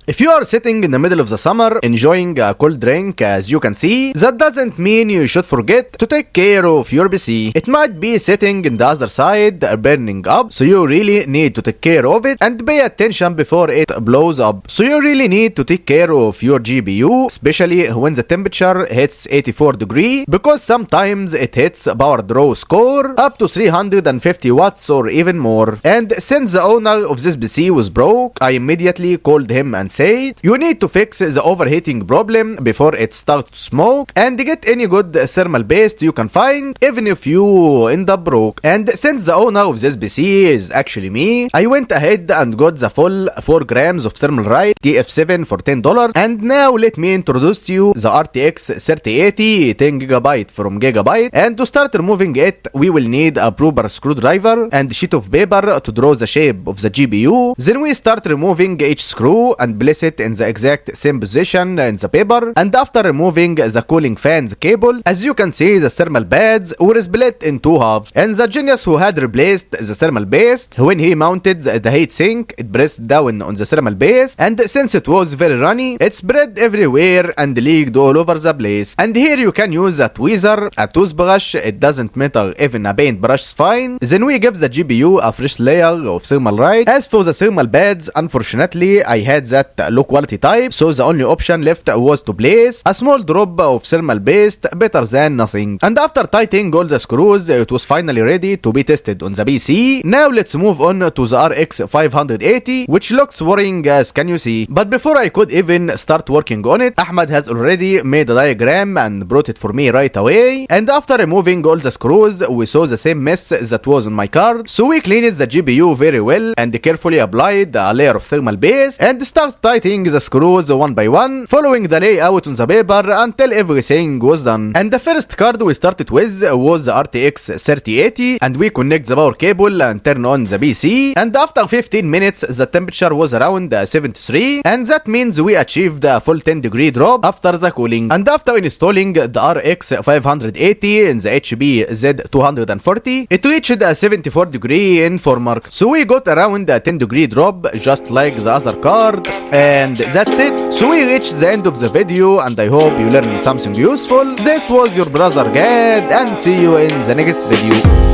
If you are sitting in the middle of the summer enjoying a cold drink, as you can see, that doesn't mean you should forget to take care of your PC. It might be sitting in the other side burning up, so you really need to take care of it and pay attention before it blows up. So you really need to take care of your GPU, especially when the temperature hits 84 degrees, because sometimes it hits power draw score up to 350 watts or even more. And since the owner of this PC was broke, I immediately called him and said, you need to fix the overheating problem before it starts to smoke, and get any good thermal paste you can find, even if you end up broke. And since the owner of this PC is actually me, I went ahead and got the full 4 grams of thermal right TF7 for $10. And now let me introduce you the RTX 3080 10GB from Gigabyte. And to start removing it, we will need a proper screwdriver and sheet of paper to draw the shape of the GPU. Then we start removing each screw and place it in the exact same position in the paper. And after removing the cooling fans cable, as you can see, the thermal pads were split in 2 halves. And the genius who had replaced the thermal paste, when he mounted the heat sink, it pressed down on the thermal paste, and since it was very runny, it spread everywhere and leaked all over the place. And here you can use a tweezer, a toothbrush, it doesn't matter, even a paintbrush is fine. Then we give the GPU a fresh layer of thermal right. As for the thermal pads, unfortunately I had that low quality type, so the only option left was to place a small drop of thermal paste, better than nothing. And after tightening all the screws, it was finally ready to be tested on the PC. Now let's move on to the RX 580, which looks worrying, as can you see. But before I could even start working on it, Ahmed has already made a diagram and brought it for me right away. And after removing all the screws, we saw the same mess that was on my card. So we cleaned the GPU very well and carefully applied a layer of thermal paste and start tightening the screws one by one, following the layout on the paper until everything was done. And the first card we started with was the RTX 3080, and we connect the power cable and turn on the PC. And after 15 minutes, the temperature was around 73, and that means we achieved a full 10-degree drop after the cooling. And after installing the RX 580 in the HP Z240, it reached a 74-degree informer. So we got around a 10-degree drop, just like the other card, and that's it. So we reached the end of the video, and I hope you learned something useful. This was your brother Gad, and see you in the next video.